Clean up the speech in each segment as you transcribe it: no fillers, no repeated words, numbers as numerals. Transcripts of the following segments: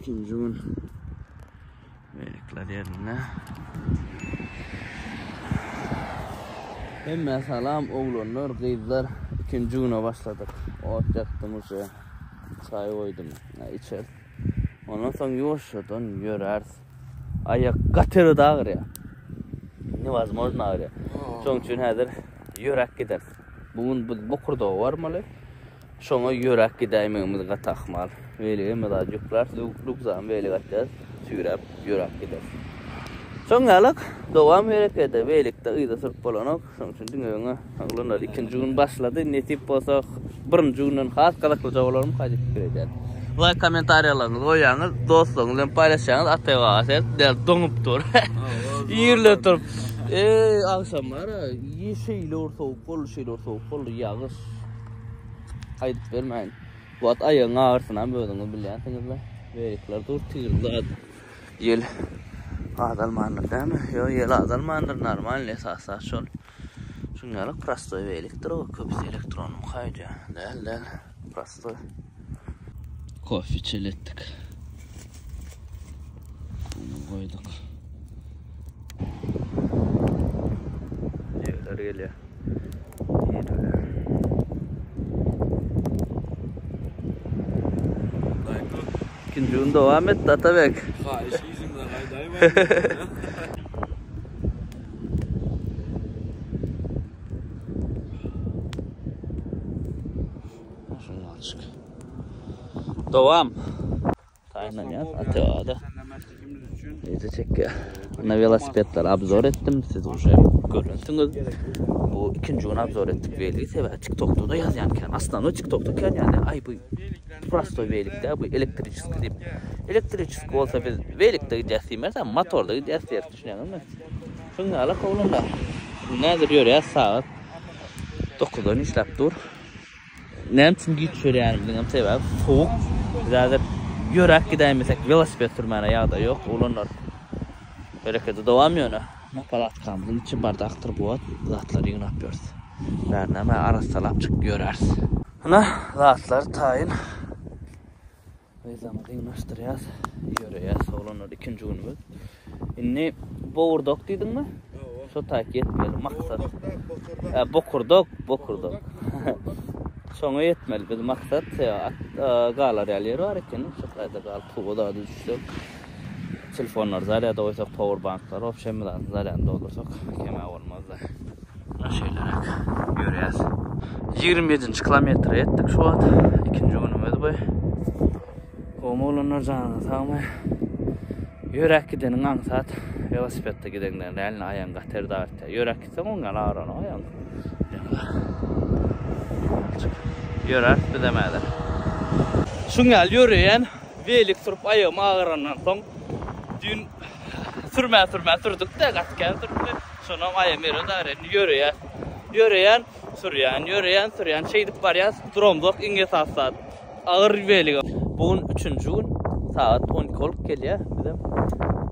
İkinci gün velikler yerine. Hem salam oğlanlar, kızlar. İkinci güne başladık. Ot yaktığımız ya. Çay koydum. İçer. Ondan sonra yoşadan yürers. Ayak katırı dağır ya. Невозможно ağrıyor. Şoň üçin häzir yörek gider. Bugün biz Bokurda varmaly. Şoňa yörek gidäýmegimiz gatakmal. Weli emada juklar, lukzam weli gatýar. Süýräp yörek gider. Şoňalyk dowam berekede welikde ýyda sürüp bolanok. Şoň üçin diňeňe aglanlar ikinji gün başlady. Netip bolsa birinji günden has galakly joglarym haýdyp girer. Like kommentariýalaryňyzy goýaňyz, dostlaryňyz bilen paýlaşaňyz, atýagasy del doňup dur. Ýerle turup akşamlar yeşiller soğuk bol yağış haydi vermeyin. Bu at ayağın ağırsından böyleni biliyorsunuz da velikler dur tığırlar yel azalmandır değil mi? Yo yel azalmandır normal esaslar şol şunyalık prostoy veliktir o köpüs elektronum haydi del prostoy kofi çelettik koyduk. Geliyor. İkinci gün devam et Atabek. Hayır, yüzümden haydayım. Şunu açık. Devam. Aynen ya. Atıyordu. İyice çek ya. Velosipedler abzor ettim. Siz uşa görüntünüz. Bu ikinci gün abzor ettik veli. TikTok'ta da yazyanken. Aslında o TikTok'ta yani ay bu prostoy velikde bu elektrikçisi deyip. Elektrikçisi olsa biz velikde gideceğiz ama motorda gideceğiz düşünüyorum ben. Şunu ala kovulunda. Nedir diyor ya saat 9'dan işlep dur. Nem için geçiyor yani bildiğim sebep soğuk. Zaten yörek gidemesek velosiped sürmene yağda yok. Olanlar bereketi devam yönü. Palat kamının için bardaktır bu at. Zatları yığın yapıyoruz. Berneme arasalap çık görürüz. Ana zatları tayin. Ve zamanı yığınlaştırıyoruz. Yürüyoruz. Olanlar ikinci günümüz. Şimdi boğurdok deydin mi? Şu takip etmeyelim. Maksat. Bokurdok. Sonra yetmeli bir maksat galar yerleri var iken şurada gal tuğu da düşüyor. Telefonlar zaten oysa powerbanklar opşemden zaten doldursak keme olmaz da. Bu şeyler görüyoruz. 27. kilometre ettik şu an. İkinci günümüz bu. Komoğlanlar canı tamam. Yörek gidenin ansat velosipedde gidenlerin eline ayağın gater dağıtıyor. Yörek gitsen ondan ağrına ayağın. Yörer bilemeler. Şungal yürüyen velik turup ayağım ağırandan son dün sürme sürdük de gatken sürdü. Sonra ayağım yürüyen sürüyen şeydik var ya dromdok inge saat ağır velik. Bugün 3. gün saat 12 olup geliyor bizim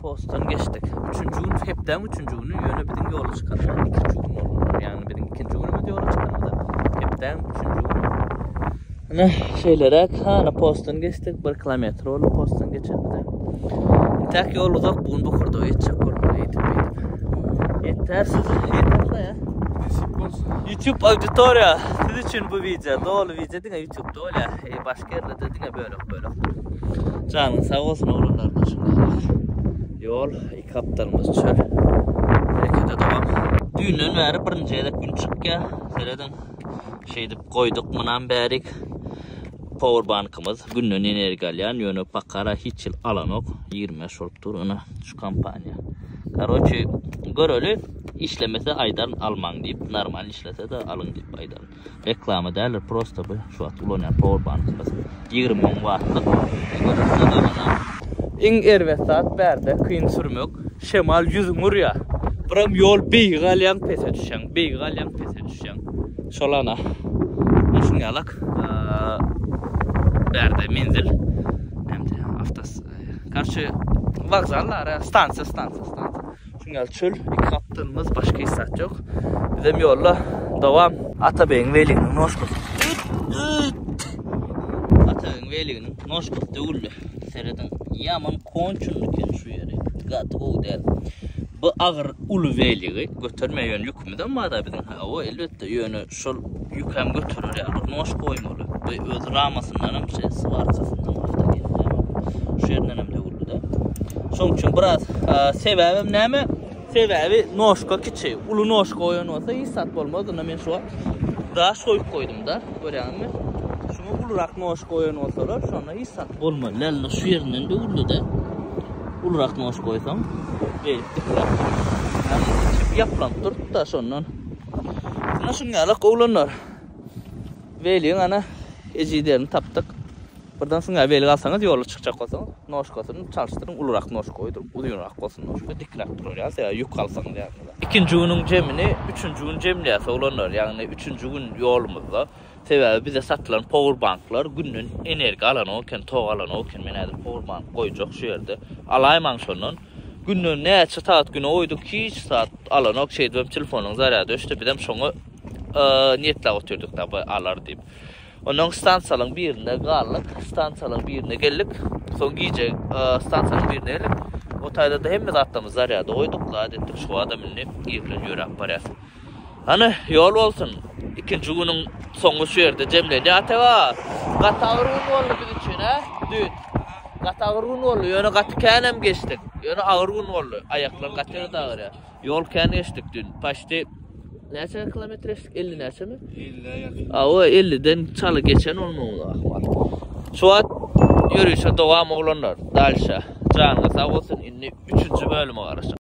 posttan geçtik. 3. gün hepten 3. günü yönü bizim yolu çıkardı. 2. gün olur yani bizim 2. günümüz yolu çıkardı. Hepten 3. gün. Ana şeylere kana posttan geçtik 1 kilometre olup posttan geçemedi. Tek yol uzak bugün Bokurda yetecek olmalı yeter ya. YouTube auditoriya siz için bu video doğru video dinle YouTube doğru ya başka yerlerde dinle böyle. Canın sağ olsun oğullarına şunlar. Yol iki haftalarımız çöl. Harekete devam. Düğünün veri birinci edip gün çık ya. Sereden şey deyip koyduk mınan berik. Powerbankımız günün energalyan yönü pakara hiç yıl alanok 25 olup duruna şu kampanya. Karoçi görölü işlemesi aydan alman deyip normal işlese de alın deyip aydan. Reklamı derler prosto bu şu an ulanyan powerbankımız 20 wattlık. İng erve saat berde kıyın sürmük şemal yüzün urya. Bıram yol beygalyan pese düşen. Şolana. Şun yalak. Berde menzil. Hem de haftas. Karşı vokzallar, stansiya. Şungal çöl, iki kaptığımız başka istat yok. Bizim yolla devam. Atabey'in velinin noşkut. Atabey'in velinin noşkut değildi. sereden yaman konçunluken şu yeri. Gatı o değil. Bu ağır ulu veliği götürmeyen yükümden mada bizim o elbette yönü şol yük hem götürür yani noş koymalı. Bu öz ramasından hem şey sıvarçasından hafta geldi. Şu yerden hem de ulu da. Şoň üçin biraz sebäbim näme? Sebäbi noşka kiçi. Ulu noşka oýan bolsa ýsat bolmaz. Onda men şu daha soýup koydum da. Görýärmi? Şunu ulurak noşka oýan bolsalar, şonda ýsat bolmaz. Lalla şu ýerinden de ulu da. Ulurak noşka koysam, beýikdik. Yaplanıp durdu da şondan. Buna şungalak oğlanlar. Veliğin ana ejiderini taptık. Buradan şunga veli alsanız yolu çıkacak olsanız noşkasını çalıştırın, ulurak noşka koydurup uzunrak olsun noşka dikrak durur ya yük alsanız yani. İkinci günün cemini, üçüncü gün cemliyası oğlanlar yani üçüncü gün yolumuzda. Sebebi bize satılan powerbanklar günün enerji alanı olken, toğ alanı olken menedir powerbank koyacak şu yerde. Alayman şondan. Günün neçe saat günü oyduk 2 saat alan ok şey benim telefonum zararda işte bizim şonu niyetle oturduk da alar deyip. Onun stansiyanın birine qaldık, stansiyanın birine geldik. Son gece stansiyanın birine geldik. O tayda da hemme zatlarımız zararda oyduk da adettik şu adamını girleniyor aparat. Hani yol olsun. İkinci günün sonu şu yerde cemledi. Ateva. Gatağırın oldu biz için ha. Dün. Gatağırın oldu. Yönü gatı kenem geçtik. Yönü ağırgın oldu. Ayaklar gatları da ağır ya. Yol kene geçtik dün. Paşti neçe kilometre geçtik? 50 neçe mi? 50'ye yakın. O 50'den çalı geçen olmamalı. Şu an yürüyüşe devam olanlar. Dalşa. Canınız sağ olsun. 3. bölümü arasın.